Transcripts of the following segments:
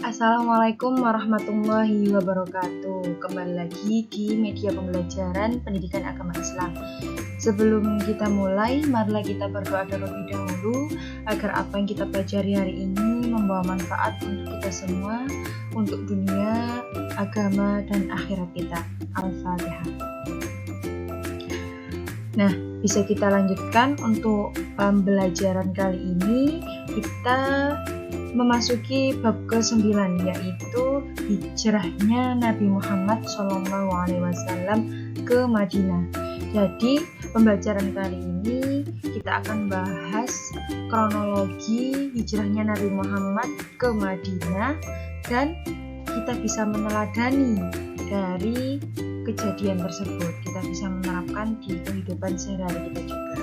Assalamualaikum warahmatullahi wabarakatuh. Kembali lagi di media pembelajaran pendidikan agama Islam. Sebelum kita mulai, marilah kita berdoa terlebih dahulu agar apa yang kita pelajari hari ini membawa manfaat untuk kita semua, untuk dunia, agama, dan akhirat kita. Al-Fatihah. Nah, bisa kita lanjutkan untuk pembelajaran kali ini. Kita memasuki bab ke-9, yaitu hijrahnya Nabi Muhammad SAW ke Madinah. Jadi pembelajaran kali ini kita akan bahas kronologi hijrahnya Nabi Muhammad ke Madinah, dan kita bisa meneladani dari kejadian tersebut. Kita bisa menerapkan di kehidupan sehari-hari kita juga.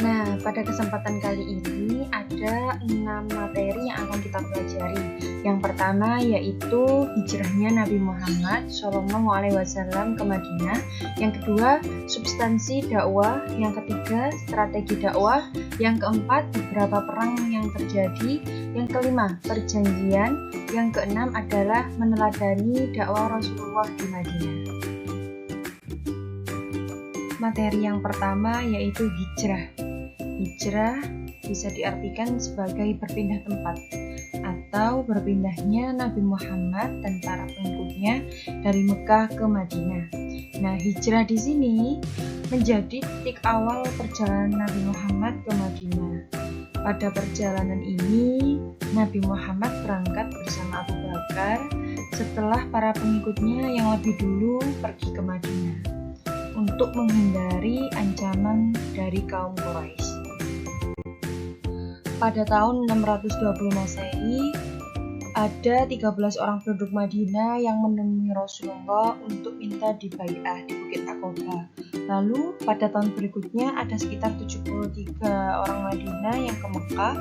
Nah, pada kesempatan kali ini ada 6 materi yang akan kita pelajari. Yang pertama yaitu hijrahnya Nabi Muhammad SAW ke Madinah. Yang kedua, substansi dakwah. Yang ketiga, strategi dakwah. Yang keempat, beberapa perang yang terjadi. Yang kelima, perjanjian. Yang keenam adalah meneladani dakwah Rasulullah di Madinah. Materi yang pertama yaitu hijrah. Hijrah bisa diartikan sebagai berpindah tempat atau berpindahnya Nabi Muhammad dan para pengikutnya dari Mekah ke Madinah. Nah, hijrah di sini menjadi titik awal perjalanan Nabi Muhammad ke Madinah. Pada perjalanan ini, Nabi Muhammad berangkat bersama Abu Bakar setelah para pengikutnya yang lebih dulu pergi ke Madinah untuk menghindari ancaman dari kaum Quraisy. Pada tahun 620 Masehi, ada 13 orang penduduk Madinah yang menemui Rasulullah untuk minta dibai'ah di Bukit Aqabah. Lalu pada tahun berikutnya ada sekitar 73 orang Madinah yang ke Mekah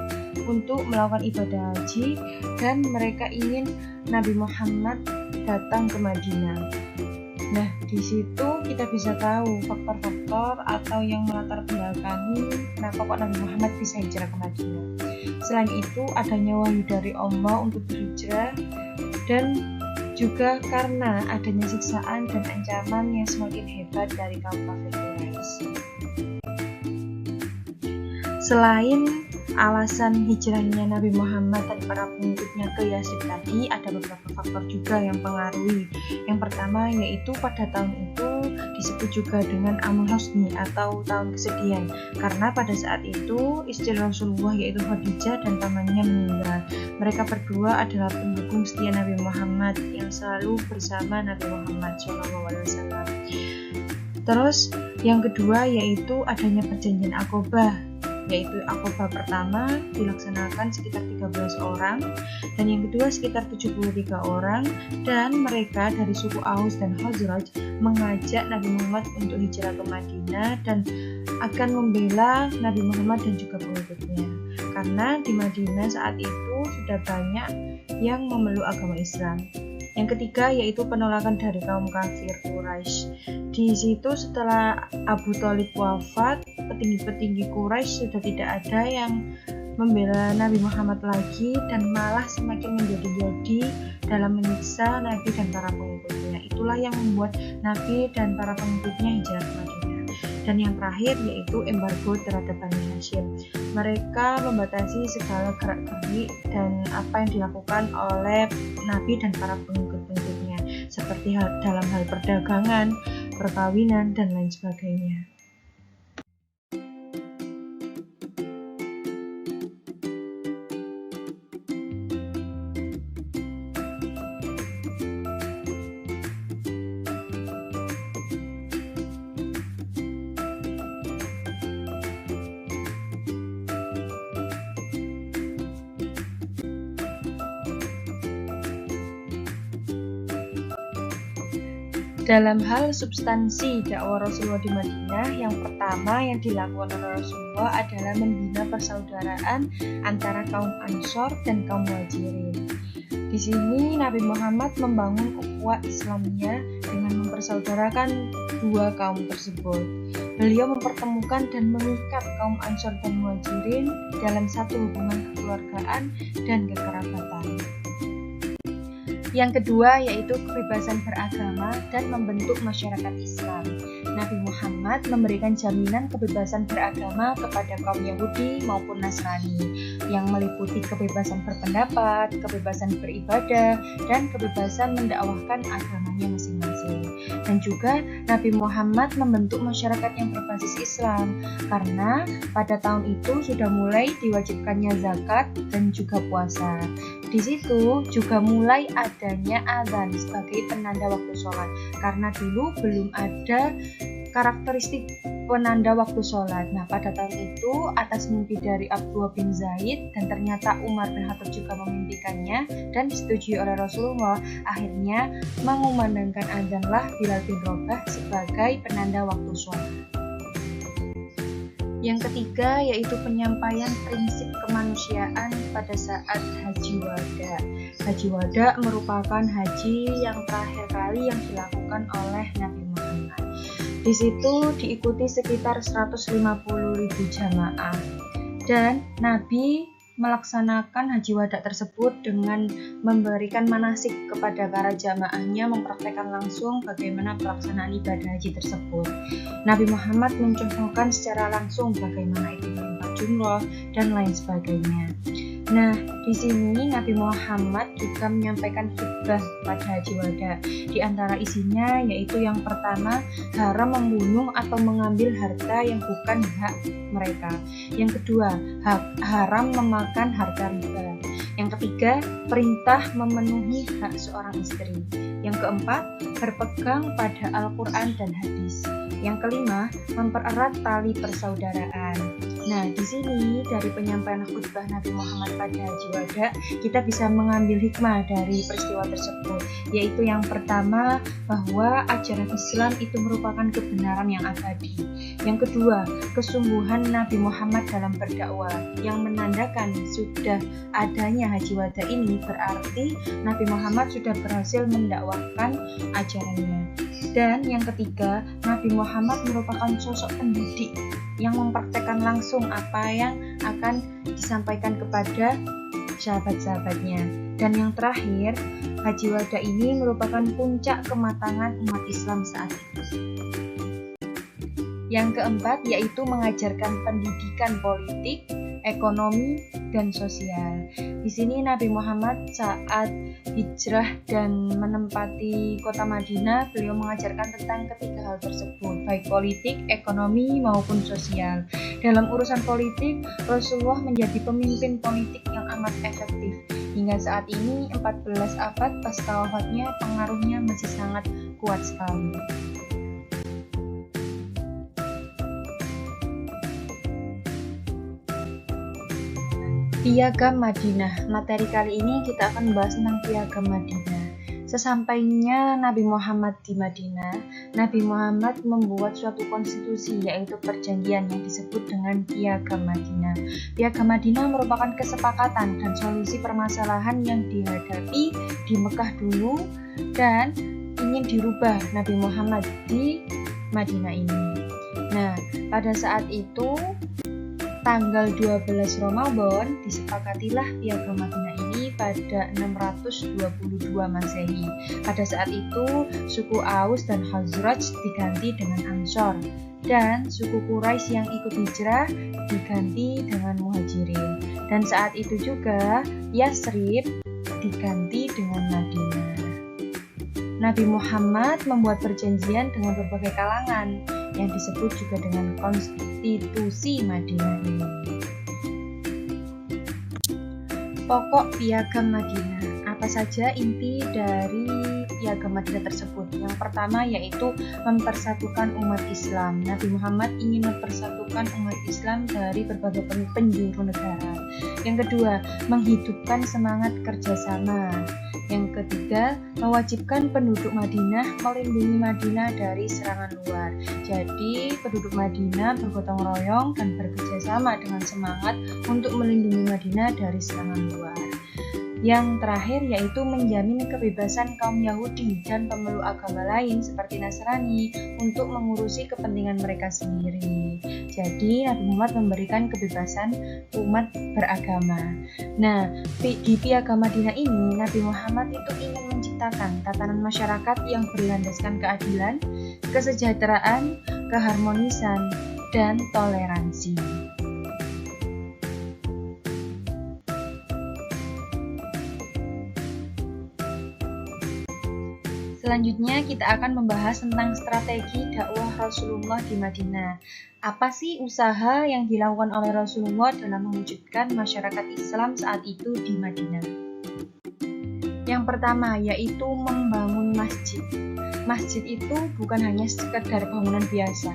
untuk melakukan ibadah haji, dan mereka ingin Nabi Muhammad datang ke Madinah. Nah, di situ kita bisa tahu faktor-faktor atau yang melatar belakangi kenapa kok Nabi Muhammad bisa hijrah ke Madinah. Selain itu, adanya wahyu dari Allah untuk berhijrah, dan juga karena adanya siksaan dan ancaman yang semakin hebat dari kaum kafir Quraisy. Selain alasan hijrahnya Nabi Muhammad dan para pengikutnya ke Yasrib tadi, ada beberapa faktor juga yang mempengaruhi. Yang pertama yaitu pada tahun itu disebut juga dengan Amul Husni atau tahun kesedihan, karena pada saat itu istri Rasulullah yaitu Khadijah dan pamannya meninggal. Mereka berdua adalah pendukung setia Nabi Muhammad yang selalu bersama Nabi Muhammad SAW. Terus yang kedua yaitu adanya perjanjian Aqabah, yaitu Aqabah pertama dilaksanakan sekitar 13 orang, dan yang kedua sekitar 73 orang, dan mereka dari suku Aus dan Khazraj mengajak Nabi Muhammad untuk hijrah ke Madinah dan akan membela Nabi Muhammad dan juga pengikutnya, karena di Madinah saat itu sudah banyak yang memeluk agama Islam. Yang ketiga yaitu penolakan dari kaum kafir Quraisy. Di situ setelah Abu Thalib wafat, petinggi-petinggi Quraisy sudah tidak ada yang membela Nabi Muhammad lagi, dan malah semakin menjadi-jadi dalam menyiksa Nabi dan para pengikutnya. Itulah yang membuat Nabi dan para pengikutnya hijrah ke Madinah. Dan yang terakhir yaitu embargo terhadap Bani Hashim. Mereka membatasi segala gerak-gerik dan apa yang dilakukan oleh Nabi dan para pengikut-pengikutnya, seperti dalam hal perdagangan, perkawinan, dan lain sebagainya. Dalam hal substansi dakwah Rasulullah di Madinah, yang pertama yang dilakukan oleh Rasulullah adalah membina persaudaraan antara kaum Ansor dan kaum Muhajirin. Di sini Nabi Muhammad membangun ukhuwah Islamiyah dengan mempersaudarakan dua kaum tersebut. beliau mempertemukan dan mengikat kaum Ansor dan Muhajirin dalam satu hubungan kekeluargaan dan kekerabatan. Yang kedua yaitu kebebasan beragama dan membentuk masyarakat Islam. Nabi Muhammad memberikan jaminan kebebasan beragama kepada kaum Yahudi maupun Nasrani yang meliputi kebebasan berpendapat, kebebasan beribadah, dan kebebasan mendakwahkan agamanya masing-masing. Dan juga Nabi Muhammad membentuk masyarakat yang berbasis Islam karena pada tahun itu sudah mulai diwajibkannya zakat dan juga puasa. Di situ juga mulai adanya azan sebagai penanda waktu sholat karena dulu belum ada karakteristik penanda waktu sholat. Nah, pada tahun itu atas mimpi dari Abdullah bin Zaid dan ternyata Umar bin Khattab juga memimpikannya dan disetujui oleh Rasulullah, akhirnya mengumandangkan azanlah Bilal bin Rabah sebagai penanda waktu sholat. Yang ketiga yaitu penyampaian prinsip kemanusiaan pada saat Haji Wada. Haji Wada merupakan haji yang terakhir kali yang dilakukan oleh Nabi Muhammad. Di situ diikuti sekitar 150.000 jamaah. Dan Nabi melaksanakan Haji Wada tersebut dengan memberikan manasik kepada para jamaahnya, mempraktekkan langsung bagaimana pelaksanaan ibadah haji tersebut. Nabi Muhammad mencontohkan secara langsung bagaimana itu melempar jumroh dan lain sebagainya. Nah, di sini Nabi Muhammad juga menyampaikan khutbah pada Haji Wada. Di antara isinya yaitu yang pertama, haram membunuh atau mengambil harta yang bukan hak mereka. Yang kedua, haram memakan harta riba. Yang ketiga, perintah memenuhi hak seorang istri. Yang keempat, berpegang pada Al-Quran dan hadis. Yang kelima, mempererat tali persaudaraan. Nah, di sini dari penyampaian khutbah Nabi Muhammad pada Haji Wada, kita bisa mengambil hikmah dari peristiwa tersebut, yaitu yang pertama, bahwa ajaran Islam itu merupakan kebenaran yang abadi. Yang kedua, kesungguhan Nabi Muhammad dalam berdakwah, yang menandakan sudah adanya Haji Wada ini berarti Nabi Muhammad sudah berhasil mendakwahkan ajarannya. Dan yang ketiga, Nabi Muhammad merupakan sosok pendidik yang mempraktekkan langsung apa yang akan disampaikan kepada sahabat-sahabatnya. Dan yang terakhir, Haji Wada ini merupakan puncak kematangan umat Islam saat itu. Yang keempat yaitu mengajarkan pendidikan politik, ekonomi, dan sosial. Di sini Nabi Muhammad saat hijrah dan menempati kota Madinah, beliau mengajarkan tentang ketiga hal tersebut, baik politik, ekonomi, maupun sosial. Dalam urusan politik, Rasulullah menjadi pemimpin politik yang amat efektif. Hingga saat ini, 14 abad pasca wafatnya, pengaruhnya masih sangat kuat sekali. Piagam Madinah. Materi kali ini kita akan membahas tentang Piagam Madinah. Sesampainya Nabi Muhammad di Madinah, Nabi Muhammad membuat suatu konstitusi, yaitu perjanjian yang disebut dengan Piagam Madinah. Piagam Madinah merupakan kesepakatan dan solusi permasalahan yang dihadapi di Mekah dulu dan ingin dirubah Nabi Muhammad di Madinah ini. Nah, pada saat itu tanggal 12 Ramadan disepakatilah Piagam Madinah ini pada 622 Masehi. Pada saat itu suku Aus dan Khazraj diganti dengan Ansor dan suku Quraisy yang ikut hijrah diganti dengan Muhajirin. Dan saat itu juga Yasrib diganti dengan Madinah. Nabi Muhammad membuat perjanjian dengan berbagai kalangan yang disebut juga dengan Konstitusi Madinah ini. Pokok Piagam Madinah. Apa saja inti dari Piagam Madinah tersebut? Yang pertama yaitu mempersatukan umat Islam. Nabi Muhammad ingin mempersatukan umat Islam dari berbagai penjuru negara. Yang kedua, menghidupkan semangat kerjasama. Yang ketiga, mewajibkan penduduk Madinah melindungi Madinah dari serangan luar. Jadi, penduduk Madinah bergotong royong dan bekerjasama dengan semangat untuk melindungi Madinah dari serangan luar. Yang terakhir yaitu menjamin kebebasan kaum Yahudi dan pemeluk agama lain seperti Nasrani untuk mengurusi kepentingan mereka sendiri. Jadi Nabi Muhammad memberikan kebebasan umat beragama. Nah, di Piagam Madinah ini Nabi Muhammad itu ingin menciptakan tatanan masyarakat yang berlandaskan keadilan, kesejahteraan, keharmonisan, dan toleransi. Selanjutnya kita akan membahas tentang strategi dakwah Rasulullah di Madinah. Apa sih usaha yang dilakukan oleh Rasulullah dalam mewujudkan masyarakat Islam saat itu di Madinah? Yang pertama yaitu membangun masjid. Masjid itu bukan hanya sekedar bangunan biasa,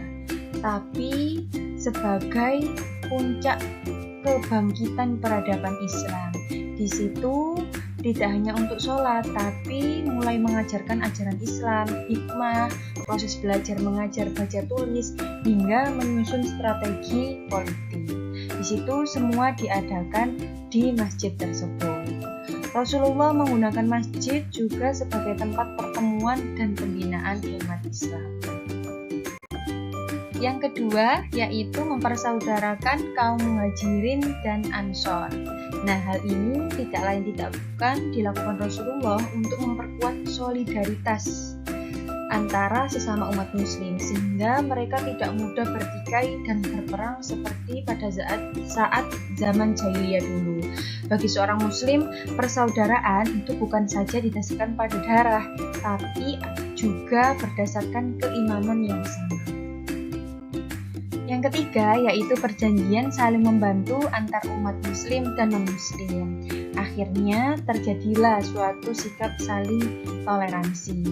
tapi sebagai puncak kebangkitan peradaban Islam. Di situ tidak hanya untuk sholat, tapi mulai mengajarkan ajaran Islam, hikmah, proses belajar mengajar baca tulis, hingga menyusun strategi politik. Di situ semua diadakan di masjid tersebut. Rasulullah menggunakan masjid juga sebagai tempat pertemuan dan pembinaan umat Islam. Yang kedua yaitu mempersaudarakan kaum muhajirin dan ansor. Nah, hal ini tidak lain tidak bukan dilakukan Rasulullah untuk memperkuat solidaritas antara sesama umat muslim sehingga mereka tidak mudah bertikai dan berperang seperti pada saat zaman jahiliyah dulu. Bagi seorang muslim, persaudaraan itu bukan saja didasarkan pada darah, tapi juga berdasarkan keimanan yang sama. Yang ketiga yaitu perjanjian saling membantu antar umat muslim dan non-muslim. Akhirnya terjadilah suatu sikap saling toleransi.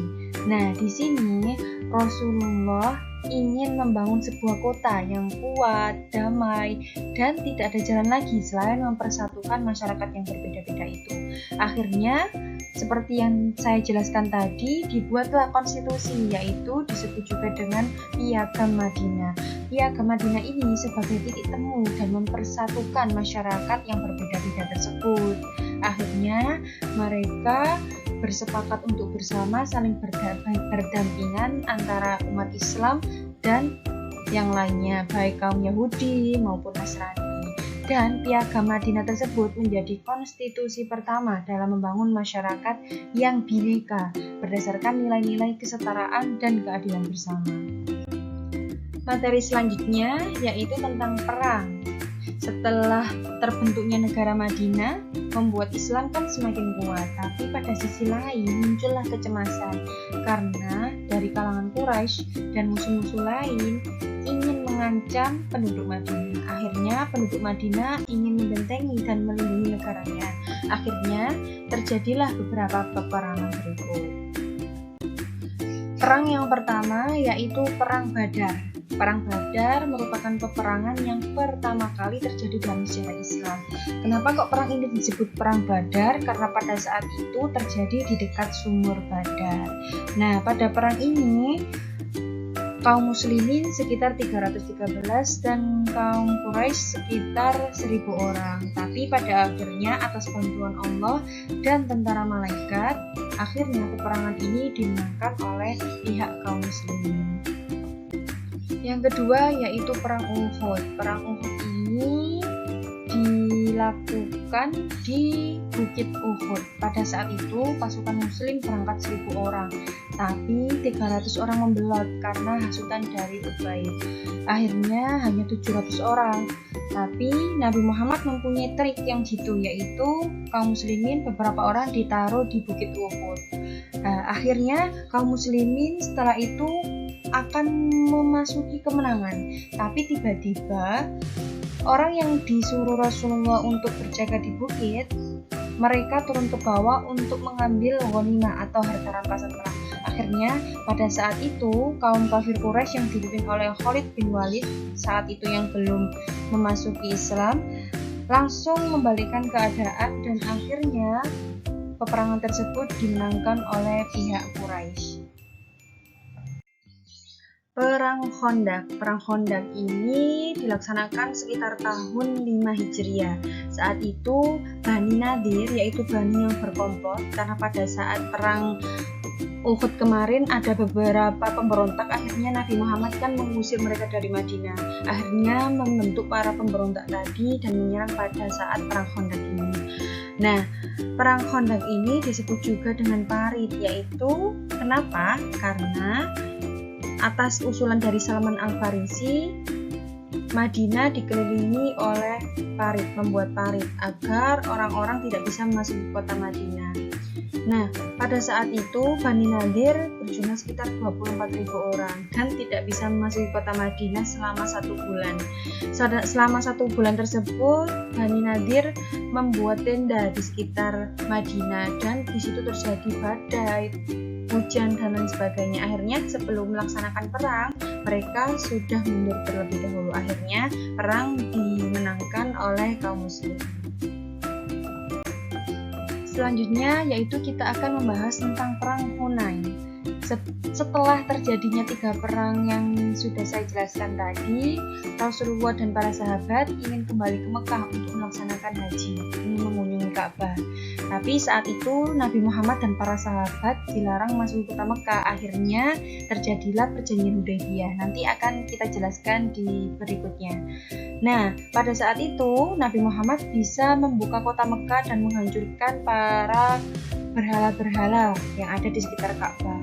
Nah, di sini Rasulullah ingin membangun sebuah kota yang kuat, damai, dan tidak ada jalan lagi selain mempersatukan masyarakat yang berbeda-beda itu. Akhirnya, seperti yang saya jelaskan tadi, dibuatlah konstitusi, yaitu disebut juga dengan Piagam Madinah. Piagam Madinah ini sebagai titik temu dan mempersatukan masyarakat yang berbeda-beda tersebut. Akhirnya, mereka bersepakat untuk bersama saling berdampingan antara umat Islam dan yang lainnya, baik kaum Yahudi maupun Nasrani. Dan Piagam Madinah tersebut menjadi konstitusi pertama dalam membangun masyarakat yang bineka berdasarkan nilai-nilai kesetaraan dan keadilan bersama. Materi selanjutnya yaitu tentang perang. Setelah terbentuknya negara Madinah, membuat Islam kan semakin kuat, tapi pada sisi lain muncullah kecemasan karena dari kalangan Quraisy dan musuh-musuh lain ingin mengancam penduduk Madinah. Akhirnya penduduk Madinah ingin membentengi dan melindungi negaranya. Akhirnya terjadilah beberapa peperangan berikut. Perang yang pertama yaitu Perang Badar. Perang Badar merupakan peperangan yang pertama kali terjadi dalam sejarah Islam. Kenapa kok perang ini disebut Perang Badar? Karena pada saat itu terjadi di dekat sumur Badar. Nah, pada perang ini kaum muslimin sekitar 313 dan kaum Quraisy sekitar 1000 orang. Tapi pada akhirnya atas bantuan Allah dan tentara malaikat, akhirnya peperangan ini dimenangkan oleh pihak kaum muslimin. Yang kedua yaitu Perang Uhud. Perang Uhud ini dilakukan di Bukit Uhud. Pada saat itu pasukan muslim berangkat 1000 orang, tapi 300 orang membelot karena hasutan dari Ubaid. Akhirnya hanya 700 orang. Tapi Nabi Muhammad mempunyai trik yang jitu, yaitu kaum muslimin beberapa orang ditaruh di Bukit Uhud. Akhirnya kaum muslimin setelah itu akan memasuki kemenangan, tapi tiba-tiba orang yang disuruh Rasulullah untuk berjaga di bukit, mereka turun ke bawah untuk mengambil ghanimah atau harta rampasan perang. Akhirnya pada saat itu kaum kafir Quraisy yang dipimpin oleh Khalid bin Walid saat itu yang belum memasuki Islam langsung membalikkan keadaan dan akhirnya peperangan tersebut dimenangkan oleh pihak Quraisy. Perang Khandaq. Perang Khandaq ini dilaksanakan sekitar tahun 5 Hijriah. Saat itu Bani Nadir, yaitu Bani yang berkomplot, karena pada saat perang Uhud kemarin ada beberapa pemberontak, akhirnya Nabi Muhammad kan mengusir mereka dari Madinah. Akhirnya membentuk para pemberontak tadi dan menyerang pada saat perang Khandaq ini. Nah, perang Khandaq ini disebut juga dengan Parit, yaitu kenapa? Karena atas usulan dari Salman Al-Farisi, Madinah dikelilingi oleh parit, membuat parit agar orang-orang tidak bisa memasuki kota Madinah. Nah, pada saat itu Bani Nadir berjumlah sekitar 24.000 orang dan tidak bisa memasuki kota Madinah selama 1 bulan. Selama 1 bulan tersebut, Bani Nadir membuat tenda di sekitar Madinah dan di situ terjadi badai, hujan dan lain sebagainya. Akhirnya sebelum melaksanakan perang, mereka sudah mundur terlebih dahulu. Akhirnya perang dimenangkan oleh kaum muslim. Selanjutnya yaitu kita akan membahas tentang perang Hunain. Setelah terjadinya 3 perang yang sudah saya jelaskan tadi, Rasulullah dan para sahabat ingin kembali ke Mekah untuk melaksanakan haji, ingin mengunjungi Ka'bah. Tapi saat itu Nabi Muhammad dan para sahabat dilarang masuk ke kota Mekah. Akhirnya terjadilah perjanjian Hudaybiyah. Nanti akan kita jelaskan di berikutnya. Nah, pada saat itu Nabi Muhammad bisa membuka kota Mekah dan menghancurkan para berhala-berhala yang ada di sekitar Ka'bah.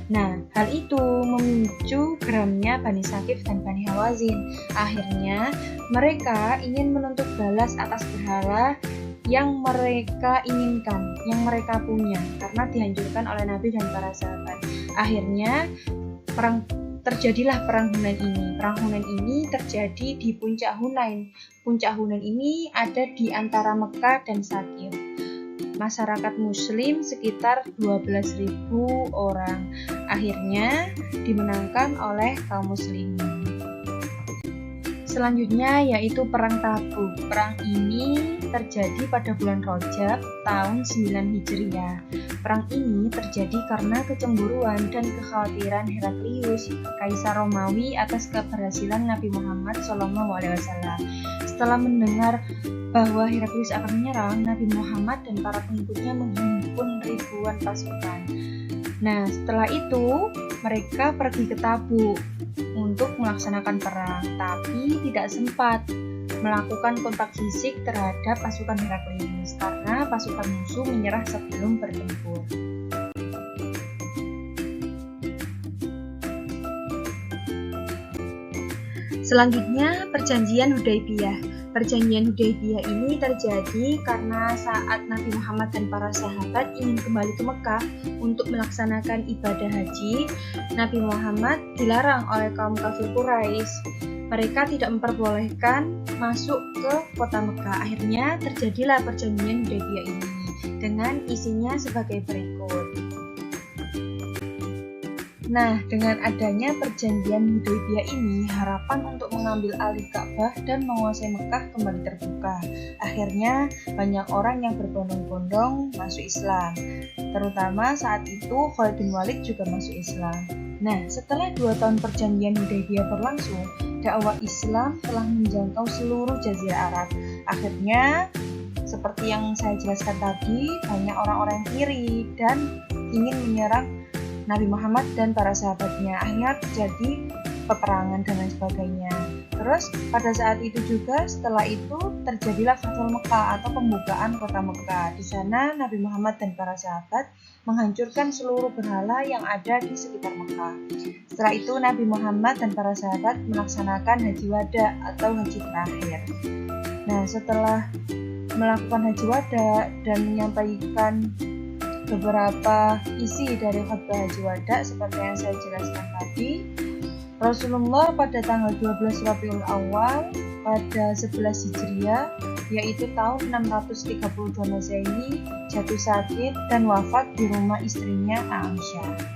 Nah, hal itu memicu geramnya Bani Saqif dan Bani Hawazin. Akhirnya mereka ingin menuntut balas atas berhala yang mereka inginkan, yang mereka punya, karena dihancurkan oleh Nabi dan para sahabat. Akhirnya terjadilah perang Hunain ini. Perang Hunain ini terjadi di Puncak Hunain. Puncak Hunain ini ada di antara Mekah dan Saqif. Masyarakat muslim sekitar 12.000 orang. Akhirnya dimenangkan oleh kaum muslimin. Selanjutnya yaitu perang Tabuk. Perang ini terjadi pada bulan Rajab tahun 9 Hijriah. Perang ini terjadi karena kecemburuan dan kekhawatiran Heraklius, Kaisar Romawi, atas keberhasilan Nabi Muhammad SAW. Setelah mendengar bahwa Heraklius akan menyerang, Nabi Muhammad dan para pengikutnya menghimpun ribuan pasukan. Nah, setelah itu mereka pergi ke Tabuk untuk melaksanakan perang, tapi tidak sempat melakukan kontak fisik terhadap pasukan Heraklius karena pasukan musuh menyerah sebelum bertempur. Selanjutnya, perjanjian Hudaybiyah. Perjanjian Hudaybiyah ini terjadi karena saat Nabi Muhammad dan para sahabat ingin kembali ke Mekah untuk melaksanakan ibadah haji, Nabi Muhammad dilarang oleh kaum kafir Quraisy. Mereka tidak memperbolehkan masuk ke kota Mekah. Akhirnya terjadilah perjanjian Hudaybiyah ini dengan isinya sebagai berikut. Nah, dengan adanya perjanjian Hudaybiyah ini, harapan untuk mengambil alih Ka'bah dan menguasai Mekah kembali terbuka. Akhirnya, banyak orang yang berbondong-bondong masuk Islam. Terutama saat itu Khalid bin Walid juga masuk Islam. Nah, setelah 2 tahun perjanjian Hudaybiyah berlangsung, dakwah Islam telah menjangkau seluruh Jazirah Arab. Akhirnya, seperti yang saya jelaskan tadi, banyak orang-orang yang iri dan ingin menyerang Nabi Muhammad dan para sahabatnya. Akhirnya terjadi peperangan dan lain sebagainya. Terus pada saat itu juga, setelah itu terjadilah Fathul Mekah atau pembukaan kota Mekah. Di sana Nabi Muhammad dan para sahabat menghancurkan seluruh berhala yang ada di sekitar Mekah. Setelah itu Nabi Muhammad dan para sahabat melaksanakan haji wada atau haji terakhir. Nah, setelah melakukan haji wada dan menyampaikan beberapa isi dari khutbah haji wada seperti yang saya jelaskan tadi, Rasulullah pada tanggal 12 Rabiul Awal pada 11 Hijriah, yaitu tahun 632 Masehi, jatuh sakit dan wafat di rumah istrinya Aisyah.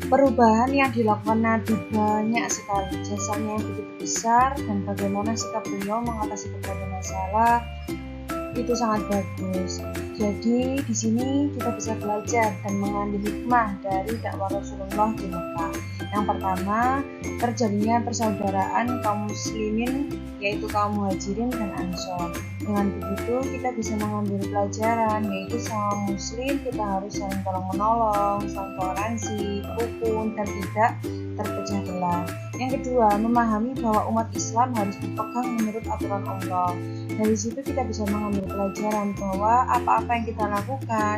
Perubahan yang dilakukan Nabi banyak sekali, jasanya yang begitu besar dan bagaimana sikap beliau mengatasi berbagai masalah itu sangat bagus. Jadi di sini kita bisa belajar dan mengambil hikmah dari dakwah Rasulullah di Mekah. Yang pertama, terjadinya persaudaraan kaum muslimin, yaitu kaum muhajirin dan ansor. Dengan begitu kita bisa mengambil pelajaran, yaitu sama muslim kita harus saling tolong menolong, saling toleransi, rukun, dan tidak terpecah belah. Yang kedua, memahami bahwa umat Islam harus dipegang menurut aturan Allah. Dari situ kita bisa mengambil pelajaran bahwa apa-apa yang kita lakukan,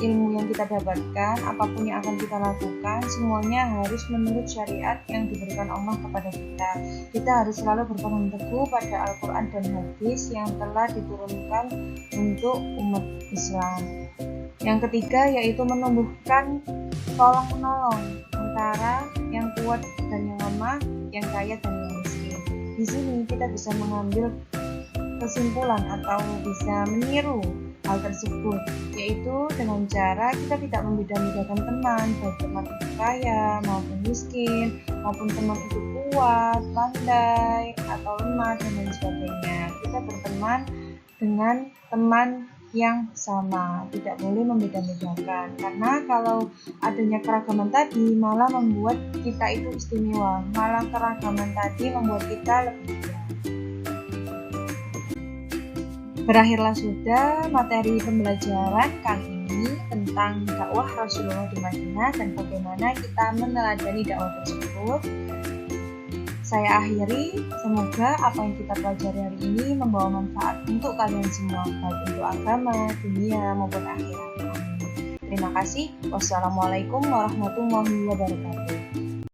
ilmu yang kita dapatkan, apapun yang akan kita lakukan, semuanya harus menurut syariat yang diberikan Allah kepada kita. Kita harus selalu berpegang teguh pada Al-Quran dan hadis yang telah diturunkan untuk umat Islam. Yang ketiga yaitu menumbuhkan tolong-menolong antara yang kuat dan yang lemah, yang kaya dan yang miskin. Di sini kita bisa mengambil kesimpulan atau bisa meniru hal tersebut, yaitu dengan cara kita tidak membeda-bedakan teman, baik teman itu kaya maupun miskin, maupun teman itu kuat, pandai, atau lemah, dan lain sebagainya. Kita berteman dengan teman yang sama, tidak boleh membeda-bedakan, karena kalau adanya keragaman tadi malah membuat kita itu istimewa, malah keragaman tadi membuat kita lebih baik. Berakhirlah sudah materi pembelajaran kali ini tentang dakwah Rasulullah di Madinah dan bagaimana kita meneladani dakwah tersebut. Saya akhiri, semoga apa yang kita pelajari hari ini membawa manfaat untuk kalian semua, baik untuk agama, dunia, maupun akhirat. Terima kasih. Wassalamualaikum warahmatullahi wabarakatuh.